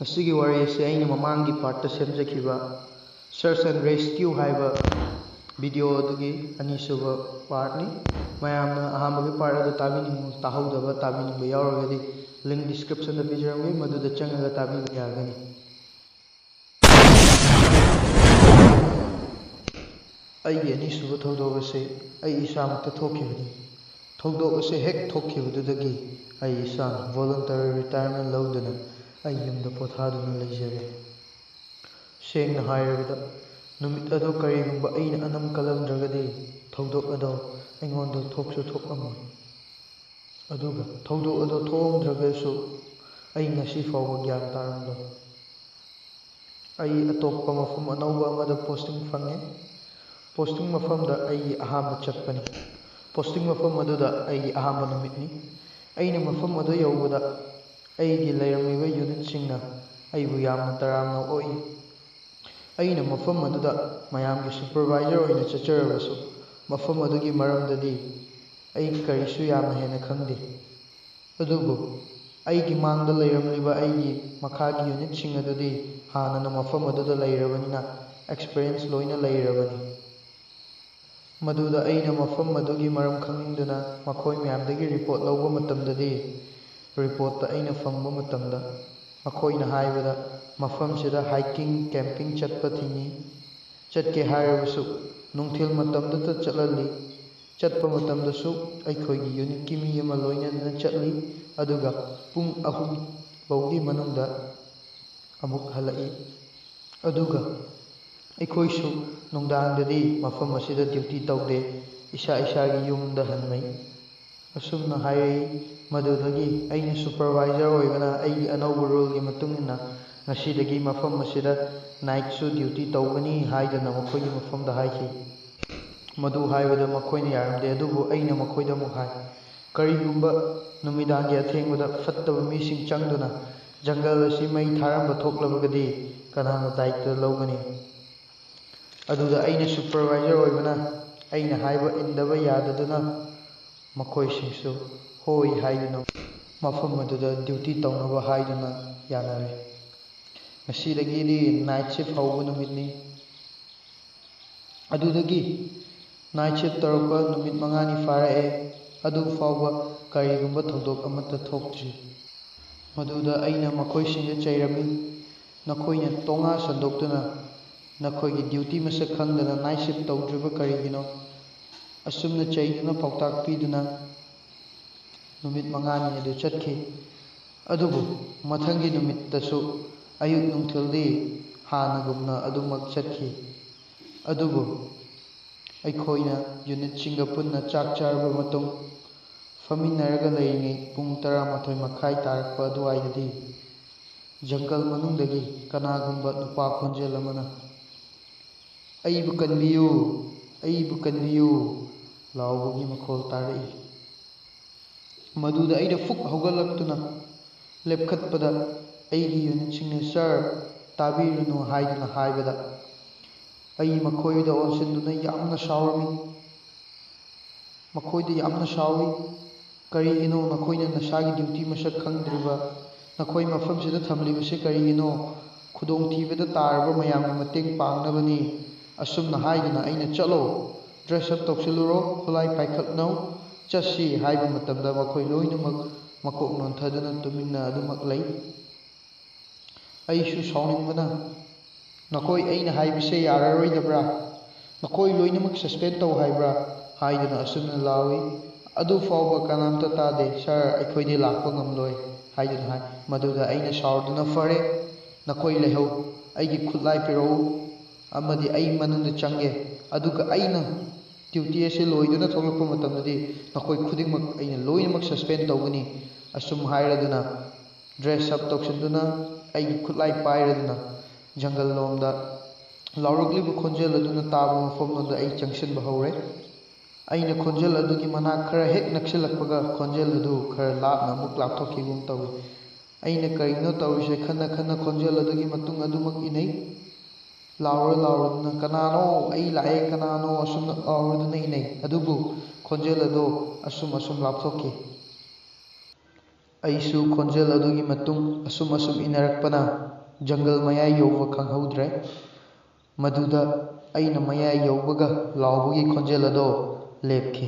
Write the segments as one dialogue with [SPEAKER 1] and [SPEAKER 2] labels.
[SPEAKER 1] ꯑꯁꯤꯒꯤ ꯋꯥꯔꯤ ꯑꯁꯤ ꯑꯩꯅ ꯃꯃꯥꯡꯒꯤ ꯄꯥꯔꯠꯇ ꯁꯦꯝꯖꯈꯤꯕ ꯁꯔꯆ ꯑꯦꯟड ꯔꯦꯁꯀ꯭ꯌꯨ ꯍꯥꯏꯕ ꯚꯤꯗꯤꯑꯣ ꯑꯗꯨꯒꯤ ꯑꯅꯤꯁꯨꯕ ꯄꯥꯔꯠꯅꯤ. ꯃꯌꯥꯝꯅ ꯑꯍꯥꯟꯕꯒꯤ ꯄꯥꯔꯠ ꯑꯗꯨ ꯇꯥꯍꯧꯗꯕ ꯇꯥꯕꯤꯅꯤꯡꯕ ꯌꯥꯎꯔꯒꯗꯤ ꯂꯤꯡꯛ ꯗꯤꯁꯀ꯭ꯔꯤꯞꯁꯟꯗ ꯄꯤꯖꯔꯝꯒꯦ, ꯃꯗꯨꯗ ꯆꯪꯉꯒ ꯇꯥꯕꯤꯕ ꯌꯥꯒꯅꯤ. ꯑꯩꯒꯤ ꯑꯅꯤꯁꯨꯕ ꯊꯧꯗꯣꯛ ꯑꯁꯤ ꯑꯩ ꯏꯁꯥꯃꯛꯇ ꯊꯣꯛꯈꯤꯕꯅꯤ. ꯊꯧꯗꯣꯛ ꯑꯁꯤ ꯍꯦꯛ ꯊꯣꯛꯈꯤꯕꯗꯨꯗꯒꯤ ꯑꯩ ꯏꯁꯥꯅ ꯚꯣꯂꯨꯟꯇꯔꯤ ꯔꯤꯇꯥꯌꯔꯃꯦꯟ ꯂꯧꯗꯨꯅ ꯑꯩ ꯌꯨꯝꯗ ꯄꯣꯊꯥꯗꯨꯅ ꯂꯩꯖꯔꯦ. ꯁꯦꯡꯅ ꯍꯥꯏꯔꯕꯗ ꯅꯨꯃꯤꯠ ꯑꯗꯨ ꯀꯔꯤꯒꯨꯝꯕ ꯑꯩꯅ ꯑꯅꯝ ꯀꯜꯂꯝꯗ꯭ꯔꯒꯗꯤ ꯊꯧꯗꯣꯛ ꯑꯗꯨ ꯑꯩꯉꯣꯟꯗ ꯊꯣꯛꯁꯨ ꯊꯣꯛꯂꯝꯃꯣꯏ. ꯑꯗꯨꯒ ꯊꯧꯗꯣꯛ ꯑꯗꯨ ꯊꯣꯛꯑꯝꯗ꯭ꯔꯒꯁꯨ ꯑꯩ ꯉꯁꯤ ꯐꯥꯎꯕ ꯒ꯭ꯌꯥꯟ ꯇꯥꯔꯝꯂꯣꯏ. ꯑꯩ ꯑꯇꯣꯞꯄ ꯃꯐꯝ ꯑꯅꯧꯕ ꯑꯃꯗ ꯄꯣꯁꯇꯤꯡ ꯐꯪꯉꯦ. ꯄꯣꯁꯇꯤꯡ ꯃꯐꯝꯗ ꯑꯩꯒꯤ ꯑꯍꯥꯟꯕ ꯆꯠꯄꯅꯤ. ꯄꯣꯁꯇꯤꯡ ꯃꯐꯝ ꯑꯗꯨꯗ ꯑꯩꯒꯤ ꯑꯍꯥꯟꯕ ꯅꯨꯃꯤꯠꯅꯤ. ꯑꯩꯅ ꯃꯐꯝ ꯑꯗꯨ ꯌꯧꯕꯗ ꯑꯩꯒꯤ ꯂꯩꯔꯝꯃꯤꯕ ꯌꯨꯅꯤꯠꯁꯤꯡꯅ ꯑꯩꯕꯨ ꯌꯥꯝꯅ ꯇꯔꯥꯝꯅ ꯑꯣꯛꯏ. ꯑꯩꯅ ꯃꯐꯝ ꯑꯗꯨꯗ ꯃꯌꯥꯝꯒꯤ ꯁꯨꯄꯔꯚꯥꯏꯖꯔ ꯑꯣꯏꯅ ꯆꯠꯆꯔꯕꯁꯨ ꯃꯐꯝ ꯑꯗꯨꯒꯤ ꯃꯔꯝꯗꯗꯤ ꯑꯩ ꯀꯔꯤꯁꯨ ꯌꯥꯝꯅ ꯍꯦꯟꯅ ꯈꯪꯗꯦ. ꯑꯗꯨꯕꯨ ꯑꯩꯒꯤ ꯃꯥꯡꯗ ꯂꯩꯔꯝꯂꯤꯕ ꯑꯩꯒꯤ ꯃꯈꯥꯒꯤ ꯌꯨꯅꯤꯠꯁꯤꯡ ꯑꯗꯨꯗꯤ ꯍꯥꯟꯅꯅ ꯃꯐꯝ ꯑꯗꯨꯗ ꯂꯩꯔꯕꯅꯤꯅ ꯑꯦꯛꯁꯄꯤꯔꯤꯌꯦꯟꯁ ꯂꯣꯏꯅ ꯂꯩꯔꯕꯅꯤ. ꯃꯗꯨꯗ ꯑꯩꯅ ꯃꯐꯝ ꯑꯗꯨꯒꯤ ꯃꯔꯝ ꯈꯪꯅꯤꯡꯗꯨꯅ ꯃꯈꯣꯏ ꯃꯌꯥꯝꯗꯒꯤ ꯔꯤꯄꯣꯔꯠ ꯂꯧꯕ ꯃꯇꯝꯗꯗꯤ ꯔꯤꯄꯣꯔꯠꯇ ꯑꯩꯅ ꯐꯪꯕ ꯃꯇꯝꯗ ꯃꯈꯣꯏꯅ ꯍꯥꯏꯕꯗ ꯃꯐꯝꯁꯤꯗ ꯍꯥꯏꯀꯤꯡ ꯀꯦꯝꯄꯤꯡ ꯆꯠꯄ ꯊꯤꯡꯏ. ꯆꯠꯀꯦ ꯍꯥꯏꯔꯕꯁꯨ ꯅꯨꯡꯊꯤꯜ ꯃꯇꯝꯗꯇ ꯆꯠꯍꯜꯂꯤ. ꯆꯠꯄ ꯃꯇꯝꯗꯁꯨ ꯑꯩꯈꯣꯏꯒꯤ ꯌꯨꯅꯤꯠꯀꯤ ꯃꯤ ꯑꯃ ꯂꯣꯏꯅꯗꯨꯅ ꯆꯠꯂꯤ, ꯑꯗꯨꯒ ꯄꯨꯡ 3 ꯐꯥꯎꯒꯤ ꯃꯅꯨꯡꯗ ꯑꯃꯨꯛ ꯍꯜꯂꯛꯏ. ꯑꯗꯨꯒ ꯑꯩꯈꯣꯏꯁꯨ ꯅꯨꯡꯗꯥꯡꯗꯗꯤ ꯃꯐꯝ ꯑꯁꯤꯗ ꯗ꯭ꯌꯨꯇꯤ ꯇꯧꯗꯦ, ꯏꯁꯥꯒꯤ ꯌꯨꯝꯗ ꯍꯟꯅꯩ. ꯑꯁꯨꯝꯅ ꯍꯥꯏꯔꯛꯏ. ꯃꯗꯨꯗꯒꯤ ꯑꯩꯅ ꯁꯨꯄꯔꯚꯥꯏꯖꯔ ꯑꯣꯏꯕꯅ ꯑꯩꯒꯤ ꯑꯅꯧꯕ ꯔꯨꯜꯒꯤ ꯃꯇꯨꯡꯏꯟꯅ ꯉꯁꯤꯗꯒꯤ ꯃꯐꯝ ꯑꯁꯤꯗ ꯅꯥꯏꯠꯁꯨ ꯗ꯭ꯌꯨꯇꯤ ꯇꯧꯒꯅꯤ ꯍꯥꯏꯗꯨꯅ ꯃꯈꯣꯏꯒꯤ ꯃꯐꯝꯗ ꯍꯥꯏꯈꯤ. ꯃꯗꯨ ꯍꯥꯏꯕꯗ ꯃꯈꯣꯏꯅ ꯌꯥꯔꯝꯗꯦ. ꯑꯗꯨꯕꯨ ꯑꯩꯅ ꯃꯈꯣꯏꯗ ꯑꯃꯨꯛ ꯍꯥꯏ, ꯀꯔꯤꯒꯨꯝꯕ ꯅꯨꯃꯤꯗꯥꯡꯒꯤ ꯑꯊꯦꯡꯕꯗ ꯐꯠꯇꯕ ꯃꯤꯁꯤꯡ ꯆꯪꯗꯨꯅ ꯖꯪꯒꯜ ꯑꯁꯤ ꯃꯩ ꯊꯥꯔꯝꯕ ꯊꯣꯛꯂꯕꯒꯗꯤ ꯀꯅꯥꯅ ꯗꯥꯏꯇ ꯂꯧꯒꯅꯤ? ꯑꯗꯨꯗ ꯑꯩꯅ ꯁꯨꯄꯔꯚꯥꯏꯖꯔ ꯑꯣꯏꯕꯅ ꯑꯩꯅ ꯍꯥꯏꯕ ꯏꯟꯗꯕ ꯌꯥꯗꯗꯨꯅ ꯃꯈꯣꯏꯁꯤꯡꯁꯨ ꯍꯣꯏ ꯍꯥꯏꯗꯨꯅ ꯃꯐꯝ ꯑꯗꯨꯗ ꯗ꯭ꯌꯨꯇꯤ ꯇꯧꯅꯕ ꯍꯥꯏꯗꯨꯅ ꯌꯥꯅꯔꯦ. ꯉꯁꯤꯗꯒꯤꯗꯤ ꯅꯥꯏꯠ ꯁꯤꯐ ꯍꯧꯕ ꯅꯨꯃꯤꯠꯅꯤ. ꯑꯗꯨꯗꯒꯤ ꯅꯥꯏꯠ ꯁꯤꯐ ꯇꯧꯔꯛꯄ ꯅꯨꯃꯤꯠ 5ꯅꯤ ꯐꯥꯔꯛꯑꯦ. ꯑꯗꯨ ꯐꯥꯎꯕ ꯀꯔꯤꯒꯨꯝꯕ ꯊꯧꯗꯣꯛ ꯑꯃꯠꯇ ꯊꯣꯛꯇ꯭ꯔꯤ. ꯃꯗꯨꯗ ꯑꯩꯅ ꯃꯈꯣꯏꯁꯤꯡꯗ ꯆꯩꯔꯝꯃꯤ, ꯅꯈꯣꯏꯅ ꯇꯣꯉꯥ ꯁꯟꯗꯣꯛꯇꯨꯅ ꯅꯈꯣꯏꯒꯤ ꯗ꯭ꯌꯨꯇꯤ ꯃꯁꯛ ꯈꯪꯗꯅ ꯅꯥꯏꯠ ꯁꯤꯐ ꯇꯧꯗ꯭ꯔꯤꯕ ꯀꯔꯤꯒꯤꯅꯣ? ꯑꯁꯨꯝꯅ ꯆꯩꯗꯨꯅ ꯄꯥꯎꯇꯥꯛ ꯄꯤꯗꯨꯅ ꯅꯨꯃꯤꯠ 5ꯅꯤ ꯑꯗꯨ ꯆꯠꯈꯤ. ꯑꯗꯨꯕꯨ ꯃꯊꯪꯒꯤ ꯅꯨꯃꯤꯠꯇꯁꯨ ꯑꯌꯨꯛ ꯅꯨꯡꯊꯤꯜꯗꯤ ꯍꯥꯟꯅꯒꯨꯝꯅ ꯑꯗꯨꯃꯛ ꯆꯠꯈꯤ. ꯑꯗꯨꯕꯨ ꯑꯩꯈꯣꯏꯅ ꯌꯨꯅꯤꯠꯁꯤꯡꯒ ꯄꯨꯟꯅ ꯆꯥꯛ ꯆꯥꯔꯕ ꯃꯇꯨꯡ ꯐꯝꯃꯤꯟꯅꯔꯒ ꯂꯩꯔꯤꯉꯩ ꯄꯨꯡ 11:30 ꯇꯥꯔꯛꯄ ꯑꯗꯨꯋꯥꯏꯗꯗꯤ ꯖꯪꯒꯜ ꯃꯅꯨꯡꯗꯒꯤ ꯀꯅꯥꯒꯨꯝꯕ ꯅꯨꯄꯥ ꯈꯣꯟꯖꯦꯜ ꯑꯃꯅ "ꯑꯩꯕꯨ ꯀꯟꯕꯤꯌꯨ, ꯑꯩꯕꯨ ꯀꯟꯕꯤꯌꯨ" ꯂꯥꯎꯕꯒꯤ ꯃꯈꯣꯜ ꯇꯥꯔꯛꯏ. ꯃꯗꯨꯗ ꯑꯩꯅ ꯐꯨꯛ ꯍꯧꯒꯠꯂꯛꯇꯨꯅ ꯂꯦꯞꯈꯠꯄꯗ ꯑꯩꯒꯤ ꯌꯨꯅꯤꯠꯁꯤꯡꯅ "ꯁꯔ, ꯇꯥꯕꯤꯔꯨꯅꯨ" ꯍꯥꯏꯗꯨꯅ ꯍꯥꯏꯕꯗ ꯑꯩ ꯃꯈꯣꯏꯗ ꯑꯣꯟꯁꯤꯟꯗꯨꯅ ꯌꯥꯝꯅ ꯁꯥꯎꯔꯝꯃꯤ. ꯃꯈꯣꯏꯗ ꯌꯥꯝꯅ ꯁꯥꯎꯏ. "ꯀꯔꯤꯒꯤꯅꯣ ꯅꯈꯣꯏꯅ ꯅꯁꯥꯒꯤ ꯗ꯭ꯌꯨꯇꯤ ꯃꯁꯛ ꯈꯪꯗ꯭ꯔꯤꯕ? ꯅꯈꯣꯏ ꯃꯐꯝꯁꯤꯗ ꯊꯝꯂꯤꯕꯁꯤ ꯀꯔꯤꯒꯤꯅꯣ? ꯈꯨꯗꯣꯡꯊꯤꯕꯗ ꯇꯥꯔꯕ ꯃꯌꯥꯝꯒꯤ ꯃꯇꯦꯡ ꯄꯥꯡꯅꯕꯅꯤ." ꯑꯁꯨꯝꯅ ꯍꯥꯏꯗꯨꯅ ꯑꯩꯅ "ꯆꯠꯂꯣ, ꯗ꯭ꯔꯦꯁ ꯑꯞ ꯇꯧꯁꯤꯜꯂꯨꯔꯣ, ꯈꯨꯠꯂꯥꯏ ꯄꯥꯏꯈꯠꯅꯧ, ꯆꯠꯁꯤ" ꯍꯥꯏꯕ ꯃꯇꯝꯗ ꯃꯈꯣꯏ ꯂꯣꯏꯅꯃꯛ ꯃꯀꯣꯛ ꯅꯣꯟꯊꯗꯨꯅ ꯇꯨꯃꯤꯟꯅ ꯑꯗꯨꯃꯛ ꯂꯩ. ꯑꯩꯁꯨ ꯁꯥꯎꯅꯤꯡꯕꯅ "ꯅꯈꯣꯏ ꯑꯩꯅ ꯍꯥꯏꯕꯁꯦ ꯌꯥꯔꯔꯣꯏꯗꯕ꯭ꯔꯥ? ꯅꯈꯣꯏ ꯂꯣꯏꯅꯃꯛ ꯁꯁꯄꯦꯟ ꯇꯧ ꯍꯥꯏꯕ꯭ꯔꯥ?" ꯍꯥꯏꯗꯨꯅ ꯑꯁꯨꯝꯅ ꯂꯥꯎꯏ. ꯑꯗꯨ ꯐꯥꯎꯕ ꯀꯅꯥꯝꯇ ꯇꯥꯗꯦ. "ꯁꯔ, ꯑꯩꯈꯣꯏꯗꯤ ꯂꯥꯛꯄ ꯉꯝꯂꯣꯏ" ꯍꯥꯏꯗꯨꯅ ꯍꯥꯏ. ꯃꯗꯨꯗ ꯑꯩꯅ ꯁꯥꯎꯔꯗꯨꯅ "ꯐꯔꯦ, ꯅꯈꯣꯏ ꯂꯩꯍꯧ, ꯑꯩꯒꯤ ꯈꯨꯠꯂꯥꯏ ꯄꯤꯔꯛꯎ, ꯑꯃꯗꯤ ꯑꯩ ꯃꯅꯨꯡꯗ ꯆꯪꯒꯦ. ꯑꯗꯨꯒ ꯑꯩꯅ ꯗ꯭ꯌꯨꯇꯤ ꯑꯁꯤ ꯂꯣꯏꯗꯨꯅ ꯊꯣꯛꯂꯛꯄ ꯃꯇꯝꯗꯗꯤ ꯅꯈꯣꯏ ꯈꯨꯗꯤꯡꯃꯛ ꯑꯩꯅ ꯂꯣꯏꯅꯃꯛ ꯁꯁꯄꯦꯟ ꯇꯧꯒꯅꯤ." ꯑꯁꯨꯝ ꯍꯥꯏꯔꯗꯨꯅ ꯗ꯭ꯔꯦꯁ ꯑꯞ ꯇꯧꯁꯤꯟꯗꯨꯅ ꯑꯩꯒꯤ ꯈꯨꯠꯂꯥꯏ ꯄꯥꯏꯔꯗꯨꯅ ꯖꯪꯒꯜ ꯂꯣꯝꯗ ꯂꯥꯎꯔꯛꯂꯤꯕ ꯈꯣꯟꯖꯦꯜ ꯑꯗꯨꯅ ꯇꯥꯕ ꯃꯐꯝꯂꯣꯝꯗ ꯑꯩ ꯆꯪꯁꯤꯟꯕ ꯍꯧꯔꯦ. ꯑꯩꯅ ꯈꯣꯟꯖꯦꯜ ꯑꯗꯨꯒꯤ ꯃꯅꯥꯛ ꯈꯔ ꯍꯦꯛ ꯅꯛꯁꯤꯜꯂꯛꯄꯒ ꯈꯣꯟꯖꯦꯜ ꯑꯗꯨ ꯈꯔ ꯂꯥꯞꯅ ꯑꯃꯨꯛ ꯂꯥꯞꯊꯣꯛꯈꯤꯕꯒꯨꯝ ꯇꯧꯏ. ꯑꯩꯅ ꯀꯔꯤꯅꯣ ꯇꯧꯔꯤꯁꯦ ꯈꯟꯅ ꯈꯣꯟꯖꯦꯜ ꯑꯗꯨꯒꯤ ꯃꯇꯨꯡ ꯑꯗꯨꯃꯛ ꯏꯟꯅꯩ. ꯂꯥꯎꯔꯗꯨꯅ "ꯀꯅꯥꯅꯣ? ꯑꯩ ꯂꯥꯛꯑꯦ, ꯀꯅꯥꯅꯣ?" ꯑꯁꯨꯝꯅ ꯂꯥꯎꯔꯗꯨꯅ ꯏꯟꯅꯩ. ꯑꯗꯨꯕꯨ ꯈꯣꯟꯖꯦꯜ ꯑꯗꯨ ꯑꯁꯨꯝ ꯂꯥꯞꯊꯣꯛꯈꯤ. ꯑꯩꯁꯨ ꯈꯣꯟꯖꯦꯜ ꯑꯗꯨꯒꯤ ꯃꯇꯨꯡ ꯑꯁꯨꯝ ꯏꯟꯅꯔꯛꯄꯅ ꯖꯪꯒꯜ ꯃꯌꯥꯏ ꯌꯧꯕ ꯈꯪꯍꯧꯗ꯭ꯔꯦ꯫ ꯃꯗꯨꯗ ꯑꯩꯅ ꯃꯌꯥꯏ ꯌꯧꯕꯒ ꯂꯥꯎꯕꯒꯤ ꯈꯣꯟꯖꯦꯜ ꯑꯗꯣ ꯂꯦꯞꯈꯤ꯫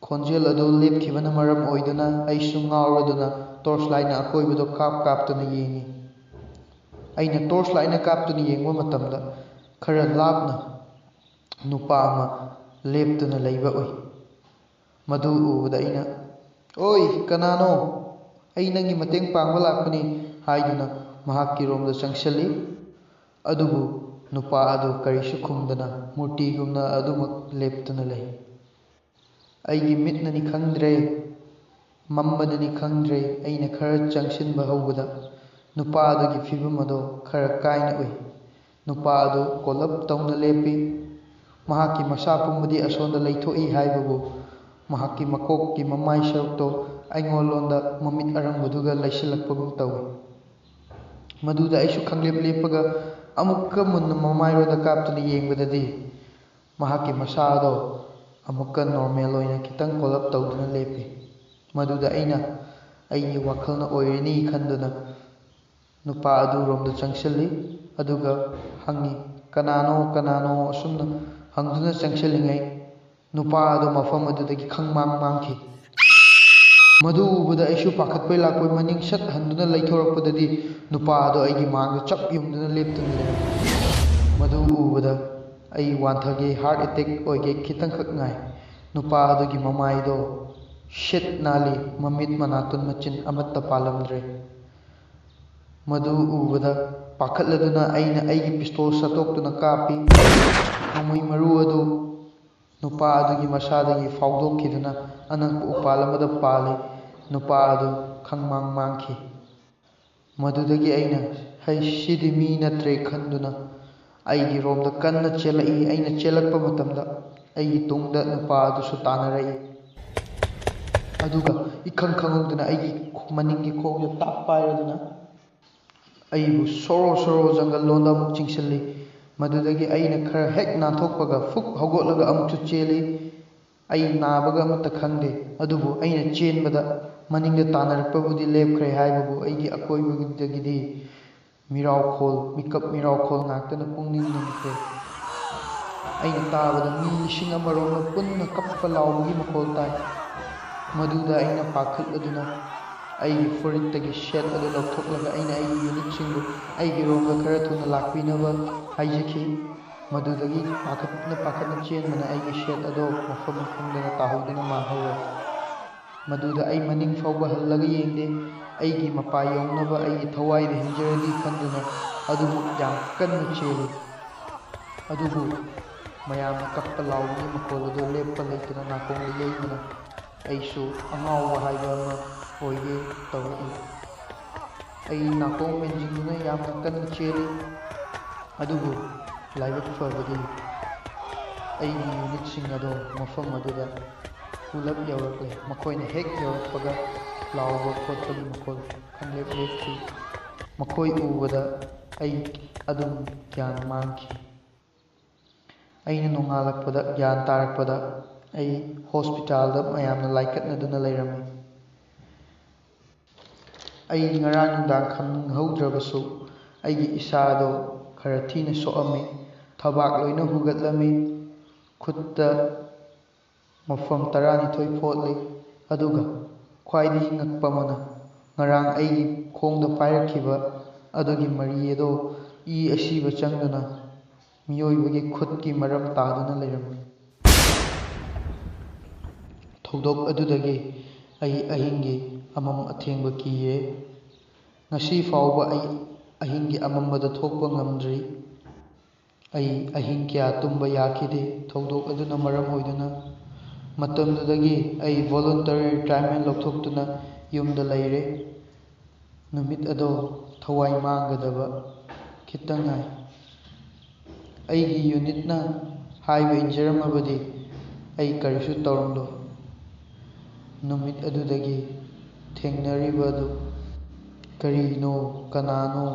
[SPEAKER 1] ꯈꯣꯟꯖꯦꯜ ꯑꯗꯨ ꯂꯦꯞꯈꯤꯕꯅ ꯃꯔꯝ ꯑꯣꯏꯗꯨꯅ ꯑꯩꯁꯨ ꯉꯥꯎꯔꯗꯨꯅ ꯇꯣꯔꯆ ꯂꯥꯏꯠꯅ ꯑꯀꯣꯏꯕꯗꯨ ꯀꯥꯞꯇꯨꯅ ꯌꯦꯡꯉꯤ꯫ ꯑꯩꯅ ꯇꯣꯔꯆ ꯂꯥꯏꯠꯅ ꯀꯥꯞꯇꯨꯅ ꯌꯦꯡꯕ ꯃꯇꯝꯗ ꯈꯔ ꯂꯥꯞꯅ ꯅꯨꯄꯥ ꯑꯃ ꯂꯦꯞꯇꯨꯅ ꯂꯩꯕ ꯎꯏ꯫ ꯃꯗꯨ ꯎꯕꯗ ꯑꯩꯅ "ꯑꯣꯏ, ꯀꯅꯥꯅꯣ? ꯑꯩ ꯅꯪꯒꯤ ꯃꯇꯦꯡ ꯄꯥꯡꯕ ꯂꯥꯛꯄꯅꯤ" ꯍꯥꯏꯗꯨꯅ ꯃꯍꯥꯛꯀꯤ ꯔꯣꯝꯗ ꯆꯪꯁꯤꯜꯂꯤ꯫ ꯑꯗꯨꯕꯨ ꯅꯨꯄꯥ ꯑꯗꯨ ꯀꯔꯤꯁꯨ ꯈꯨꯝꯗꯅ ꯃꯨꯔꯇꯤꯒꯨꯝꯅ ꯑꯗꯨꯃꯛ ꯂꯦꯞꯇꯨꯅ ꯂꯩ꯫ ꯑꯩꯒꯤ ꯃꯤꯠꯅꯅꯤ ꯈꯪꯗ꯭ꯔꯦ, ꯃꯝꯕꯅꯅꯤ ꯈꯪꯗ꯭ꯔꯦ, ꯑꯩꯅ ꯈꯔ ꯆꯪꯁꯤꯟꯕ ꯍꯧꯕꯗ ꯅꯨꯄꯥ ꯑꯗꯨꯒꯤ ꯐꯤꯚꯝ ꯑꯗꯨ ꯈꯔ ꯀꯥꯏꯅ ꯎꯏ꯫ ꯅꯨꯄꯥ ꯑꯗꯨ ꯀꯣꯜꯂꯞ ꯇꯧꯅ ꯂꯦꯞꯄꯤ꯫ ꯃꯍꯥꯛꯀꯤ ꯃꯁꯥ ꯄꯨꯝꯕꯗꯤ ꯑꯁꯣꯟꯗ ꯂꯩꯊꯣꯛꯏ ꯍꯥꯏꯕꯕꯨ ꯃꯍꯥꯛꯀꯤ ꯃꯀꯣꯛꯀꯤ ꯃꯃꯥꯏ ꯁꯔꯨꯛꯇꯣ ꯑꯩꯉꯣꯟꯂꯣꯝꯗ ꯃꯃꯤꯠ ꯑꯔꯪꯕꯗꯨꯒ ꯂꯩꯁꯤꯜꯂꯛꯄꯒꯨꯝ ꯇꯧꯏ꯫ ꯃꯗꯨꯗ ꯑꯩꯁꯨ ꯈꯪꯂꯦꯞ ꯂꯦꯞꯄꯒ ꯑꯃꯨꯛꯀ ꯃꯨꯟꯅ ꯃꯃꯥꯏꯔꯣꯝꯗ ꯀꯥꯞꯇꯨꯅ ꯌꯦꯡꯕꯗꯗꯤ ꯃꯍꯥꯛꯀꯤ ꯃꯁꯥꯗꯣ ꯑꯃꯨꯛꯀ ꯅꯣꯔꯃꯦꯜ ꯑꯣꯏꯅ ꯈꯤꯇꯪ ꯀꯣꯜꯂꯞ ꯇꯧꯗꯨꯅ ꯂꯦꯞꯄꯤ꯫ ꯃꯗꯨꯗ ꯑꯩꯅ ꯑꯩꯒꯤ ꯋꯥꯈꯜꯅ ꯑꯣꯏꯔꯅꯤ ꯈꯟꯗꯨꯅ ꯅꯨꯄꯥ ꯑꯗꯨꯔꯣꯝꯗ ꯆꯪꯁꯤꯜꯂꯤ꯫ ꯑꯗꯨꯒ ꯍꯪꯉꯤ, "ꯀꯅꯥꯅꯣ? ꯀꯅꯥꯅꯣ?" ꯑꯁꯨꯝꯅ ꯍꯪꯗꯨꯅ ꯆꯪꯁꯤꯜꯂꯤꯉꯩ ꯅꯨꯄꯥ ꯑꯗꯨ ꯃꯐꯝ ꯑꯗꯨꯗꯒꯤ ꯈꯪꯃꯥꯡ ꯃꯥꯡꯈꯤ꯫ ꯃꯗꯨ ꯎꯕꯗ ꯑꯩꯁꯨ ꯄꯥꯈꯠꯄꯣꯏ ꯂꯥꯛꯄꯣꯏ ꯃꯅꯤꯡ ꯁꯠ ꯍꯟꯗꯨꯅ ꯂꯩꯊꯣꯔꯛꯄꯗꯗꯤ ꯅꯨꯄꯥ ꯑꯗꯨ ꯑꯩꯒꯤ ꯃꯥꯡꯗ ꯆꯞ ꯌꯨꯡꯗꯨꯅ ꯂꯦꯞꯇꯨꯅ ꯂꯩꯔꯝꯃꯤ꯫ ꯃꯗꯨ ꯎꯕꯗ ꯑꯩ ꯋꯥꯟꯊꯒꯦ, ꯍꯥꯔꯠ ꯑꯦꯇꯦꯛ ꯑꯣꯏꯒꯦ ꯈꯤꯇꯪꯈꯛ ꯉꯥꯏ꯫ ꯅꯨꯄꯥ ꯑꯗꯨꯒꯤ ꯃꯃꯥꯏꯗꯣ ꯁꯤꯠ ꯅꯥꯜꯂꯤ, ꯃꯃꯤꯠ, ꯃꯅꯥꯇꯣꯟ, ꯃꯆꯤꯟ ꯑꯃꯠꯇ ꯄꯥꯜꯂꯝꯗ꯭ꯔꯦ꯫ ꯃꯗꯨ ꯎꯕꯗ ꯄꯥꯈꯠꯂꯗꯨꯅ ꯑꯩꯅ ꯑꯩꯒꯤ ꯄꯤꯁꯇꯣꯜ ꯁꯠꯇꯣꯛꯇꯨꯅ ꯀꯥꯞꯄꯤ꯫ ꯅꯣꯡꯃꯩ ꯃꯔꯨ ꯑꯗꯨ ꯅꯨꯄꯥ ꯑꯗꯨꯒꯤ ꯃꯁꯥꯗꯒꯤ ꯐꯥꯎꯗꯣꯛꯈꯤꯗꯨꯅ ꯑꯅꯛꯄ ꯎꯄꯥꯜ ꯑꯃꯗ ꯄꯥꯜꯂꯤ꯫ ꯅꯨꯄꯥ ꯑꯗꯨ ꯈꯪꯃꯥꯡ ꯃꯥꯡꯈꯤ꯫ ꯃꯗꯨꯗꯒꯤ ꯑꯩꯅ ꯁꯤꯗꯤ ꯃꯤ ꯅꯠꯇ꯭ꯔꯦ ꯈꯟꯗꯨꯅ ꯑꯩꯒꯤ ꯔꯣꯝꯗ ꯀꯟꯅ ꯆꯦꯜꯂꯛꯏ꯫ ꯑꯩꯅ ꯆꯦꯜꯂꯛꯄ ꯃꯇꯝꯗ ꯑꯩꯒꯤ ꯇꯨꯡꯗ ꯅꯨꯄꯥ ꯑꯗꯨꯁꯨ ꯇꯥꯟꯅꯔꯛꯏ꯫ ꯑꯗꯨꯒ ꯏꯈꯪ ꯈꯪꯍꯧꯗꯅ ꯑꯩꯒꯤ ꯃꯅꯤꯡꯒꯤ ꯈꯣꯡꯁꯦ ꯇꯥꯞ ꯄꯥꯏꯔꯗꯨꯅ ꯑꯩꯕꯨ ꯁꯣꯔꯣ ꯁꯣꯔꯣ ꯖꯪꯒꯜ ꯂꯣꯟꯗ ꯑꯃꯨꯛ ꯆꯤꯡꯁꯤꯜꯂꯤ꯫ ꯃꯗꯨꯗꯒꯤ ꯑꯩꯅ ꯈꯔ ꯍꯦꯛ ꯅꯥꯟꯊꯣꯛꯄꯒ ꯐꯨꯛ ꯍꯧꯒꯠꯂꯒ ꯑꯃꯨꯛꯁꯨ ꯆꯦꯜꯂꯤ꯫ ꯑꯩ ꯅꯥꯕꯒ ꯑꯃꯠꯇ ꯈꯪꯗꯦ꯫ ꯑꯗꯨꯕꯨ ꯑꯩꯅ ꯆꯦꯟꯕꯗ ꯃꯅꯤꯡꯗ ꯇꯥꯟꯅꯔꯛꯄꯕꯨꯗꯤ ꯂꯦꯞꯈ꯭ꯔꯦ ꯍꯥꯏꯕꯕꯨ ꯑꯩꯒꯤ ꯑꯀꯣꯏꯕꯗꯒꯤꯗꯤ ꯃꯤꯔꯥꯎꯈꯣꯜ, ꯃꯤꯀꯞ ꯃꯤꯔꯥꯎꯈꯣꯜ ꯉꯥꯛꯇꯅ ꯄꯨꯡꯅꯤꯡ ꯅꯤꯟꯈ꯭ꯔꯦ꯫ ꯑꯩꯅ ꯇꯥꯕꯗ ꯃꯤ 1000ꯔꯣꯝꯅ ꯄꯨꯟꯅ ꯀꯞꯄ ꯂꯥꯎꯕꯒꯤ ꯃꯈꯣꯜ ꯇꯥꯏ꯫ ꯃꯗꯨꯗ ꯑꯩꯅ ꯄꯥꯈꯠꯂꯗꯨꯅ ꯑꯩꯒꯤ ꯐꯨꯔꯤꯠꯇꯒꯤ ꯁꯦꯠ ꯑꯗꯨ ꯂꯧꯊꯣꯛꯂꯒ ꯑꯩꯅ ꯑꯩꯒꯤ ꯌꯨꯅꯤꯠꯁꯤꯡꯕꯨ ꯑꯩꯒꯤꯔꯣꯝꯗ ꯈꯔ ꯊꯨꯅ ꯂꯥꯛꯄꯤꯅꯕ ꯍꯥꯏꯖꯈꯤ꯫ ꯃꯗꯨꯗꯒꯤ ꯄꯥꯈꯠꯅ ꯆꯦꯟꯕꯅ ꯑꯩꯒꯤ ꯁꯦꯠ ꯑꯗꯣ ꯃꯐꯝ ꯈꯪꯗꯅ ꯇꯥꯍꯧꯗꯨꯅ ꯃꯥꯡꯍꯧꯔꯦ꯫ ꯃꯗꯨꯗ ꯑꯩ ꯃꯅꯤꯡ ꯐꯥꯎꯕ ꯍꯜꯂꯒ ꯌꯦꯡꯗꯦ꯫ ꯑꯩꯒꯤ ꯃꯄꯥ ꯌꯧꯅꯕ ꯑꯩꯒꯤ ꯊꯋꯥꯏꯗ ꯍꯤꯡꯖꯔꯗꯤ ꯈꯟꯗꯨꯅ ꯑꯗꯨꯃꯛ ꯌꯥꯝ ꯀꯟꯅ ꯆꯦꯜꯂꯤ꯫ ꯑꯗꯨꯕꯨ ꯃꯌꯥꯝꯅ ꯀꯞꯄ ꯂꯥꯎꯕꯒꯤ ꯃꯈꯣꯜ ꯑꯗꯨ ꯂꯦꯞꯄ ꯂꯩꯇꯅ ꯅꯥꯀꯣꯡꯗ ꯌꯩꯕꯅ ꯑꯩꯁꯨ ꯑꯉꯥꯎꯕ ꯍꯥꯏꯕ ꯑꯃ ꯑꯣꯏꯒꯦ ꯇꯧꯔꯛꯏ꯫ ꯑꯩ ꯅꯥꯀꯣꯡ ꯃꯦꯟꯁꯤꯟꯗꯨꯅ ꯌꯥꯝꯅ ꯀꯟꯅ ꯆꯦꯜꯂꯤ꯫ ꯑꯗꯨꯕꯨ ꯂꯥꯏꯕꯛ ꯐꯕꯗꯤ ꯑꯩꯒꯤ ꯌꯨꯅꯤꯠꯁꯤꯡ ꯑꯗꯣ ꯃꯐꯝ ꯑꯗꯨꯗ ꯄꯨꯂꯞ ꯌꯧꯔꯛꯂꯦ꯫ ꯃꯈꯣꯏꯅ ꯍꯦꯛ ꯌꯧꯔꯛꯄꯒ ꯂꯥꯎꯕ ꯈꯣꯠꯄꯒꯤ ꯃꯈꯣꯜ ꯈꯪꯂꯦꯞ ꯂꯦꯞꯈꯤ꯫ ꯃꯈꯣꯏ ꯎꯕꯗ ꯑꯩ ꯑꯗꯨꯝ ꯒ꯭ꯌꯥꯟ ꯃꯥꯡꯈꯤ꯫ ꯑꯩꯅ ꯅꯣꯡꯉꯥꯜꯂꯛꯄꯗ ꯒ꯭ꯌꯥꯟ ꯇꯥꯔꯛꯄꯗ ꯑꯩ ꯍꯣꯁꯄꯤꯇꯥꯜꯗ ꯃꯌꯥꯝꯅ ꯂꯥꯏꯀꯠꯅꯗꯨꯅ ꯂꯩꯔꯝꯃꯤ꯫ ꯑꯩ ꯉꯔꯥꯡ ꯅꯨꯡꯗꯥꯡ ꯈꯪꯍꯧꯗ꯭ꯔꯕꯁꯨ ꯑꯩꯒꯤ ꯏꯁꯥꯗꯣ ꯈꯔ ꯊꯤꯅ ꯁꯣꯛꯑꯝꯃꯤ꯫ ꯊꯕꯥꯛ ꯂꯣꯏꯅ ꯍꯨꯒꯠꯂꯝꯃꯤ꯫ ꯈꯨꯠꯇ ꯃꯐꯝ 12 ꯐꯣꯠꯂꯤ꯫ ꯑꯗꯨꯒ ꯈ꯭ꯋꯥꯏꯗꯒꯤ ꯉꯛꯄ ꯑꯃꯅ ꯉꯔꯥꯡ ꯑꯩꯒꯤ ꯈꯣꯡꯗ ꯄꯥꯏꯔꯛꯈꯤꯕ ꯑꯗꯨꯒꯤ ꯃꯔꯤ ꯑꯗꯣ ꯏ ꯑꯁꯤꯕ ꯆꯪꯗꯨꯅ ꯃꯤꯑꯣꯏꯕꯒꯤ ꯈꯨꯠꯀꯤ ꯃꯔꯝ ꯇꯥꯗꯨꯅ ꯂꯩꯔꯝꯃꯤ꯫ ꯊꯧꯗꯣꯛ ꯑꯗꯨꯗꯒꯤ ꯑꯩ ꯑꯍꯤꯡꯒꯤ ꯑꯃꯝ ꯑꯊꯦꯡꯕ ꯀꯤꯔꯦ꯫ ꯉꯁꯤ ꯐꯥꯎꯕ ꯑꯩ ꯑꯍꯤꯡꯒꯤ ꯑꯃꯝꯕꯗ ꯊꯣꯛꯄ ꯉꯝꯗ꯭ꯔꯤ꯫ ꯑꯩ ꯑꯍꯤꯡ ꯀꯌꯥ ꯇꯨꯝꯕ ꯌꯥꯈꯤꯗꯦ꯫ ꯊꯧꯗꯣꯛ ꯑꯗꯨꯅ ꯃꯔꯝ ꯑꯣꯏꯗꯨꯅ ꯃꯇꯝꯗꯨꯗꯒꯤ ꯑꯩ ꯚꯣꯂꯨꯟꯇꯔꯤ ꯔꯤꯇꯥꯌꯔꯃꯦꯟ ꯂꯧꯊꯣꯛꯇꯨꯅ ꯌꯨꯝꯗ ꯂꯩꯔꯦ꯫ ꯅꯨꯃꯤꯠ ꯑꯗꯣ ꯊꯋꯥꯏ ꯃꯥꯡꯒꯗꯕ ꯈꯤꯇꯪ ꯉꯥꯏ꯫ ꯑꯩꯒꯤ ꯌꯨꯅꯤꯠꯅ ꯍꯥꯏꯕ ꯏꯟꯖꯔꯝꯃꯕꯗꯤ ꯑꯩ ꯀꯔꯤꯁꯨ ꯇꯧꯔꯝꯂꯣꯏ꯫ ꯅꯨꯃꯤꯠ ꯑꯗꯨꯗꯒꯤ ꯊꯦꯡꯅꯔꯤꯕꯗꯨ ꯀꯔꯤꯅꯣ, ꯀꯅꯥꯅꯣ,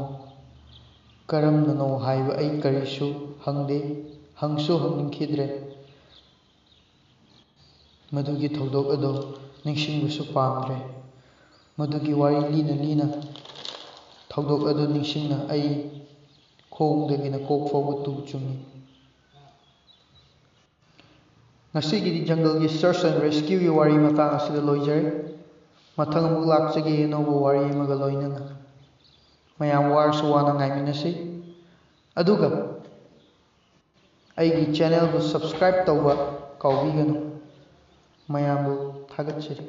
[SPEAKER 1] ꯀꯔꯝꯅꯅꯣ ꯍꯥꯏꯕ ꯑꯩ ꯀꯔꯤꯁꯨ ꯍꯪꯗꯦ, ꯍꯪꯁꯨ ꯍꯪꯅꯤꯡꯈꯤꯗ꯭ꯔꯦ꯫ ꯃꯗꯨꯒꯤ ꯊꯧꯗꯣꯛ ꯑꯗꯣ ꯅꯤꯡꯁꯤꯡꯕꯁꯨ ꯄꯥꯝꯗ꯭ꯔꯦ꯫ ꯃꯗꯨꯒꯤ ꯋꯥꯔꯤ ꯂꯤꯅ ꯂꯤꯅ ꯊꯧꯗꯣꯛ ꯑꯗꯨ ꯅꯤꯡꯁꯤꯡꯅ ꯑꯩ ꯈꯣꯡꯗꯒꯤꯅ ꯀꯣꯛ ꯐꯥꯎꯕ ꯇꯨ ꯆꯨꯡꯏ꯫ ꯉꯁꯤꯒꯤꯗꯤ ꯖꯪꯒꯜꯒꯤ ꯁꯔꯆ ꯑꯦꯟड ꯔꯦꯁꯀ꯭ꯌꯨꯒꯤ ꯋꯥꯔꯤ ꯃꯇꯥꯡ ꯑꯁꯤꯗ ꯂꯣꯏꯖꯔꯦ꯫ ꯃꯊꯪ ꯑꯃꯨꯛ ꯂꯥꯛꯆꯒꯦ ꯑꯅꯧꯕ ꯋꯥꯔꯤ ꯑꯃꯒ ꯂꯣꯏꯅꯅ꯫ ꯃꯌꯥꯝ ꯋꯥꯔꯁꯨ ꯋꯥꯅ ꯉꯥꯏꯃꯤꯟꯅꯁꯤ꯫ ꯑꯗꯨꯒ ꯑꯩꯒꯤ ꯆꯦꯅꯦꯜꯕꯨ ꯁꯕꯁꯀ꯭ꯔꯥꯏꯕ ꯇꯧꯕ ꯀꯥꯎꯕꯤꯒꯅꯨ꯫ ꯃꯌꯥꯝꯕꯨ ꯊꯥꯒꯠꯆꯔꯤ꯫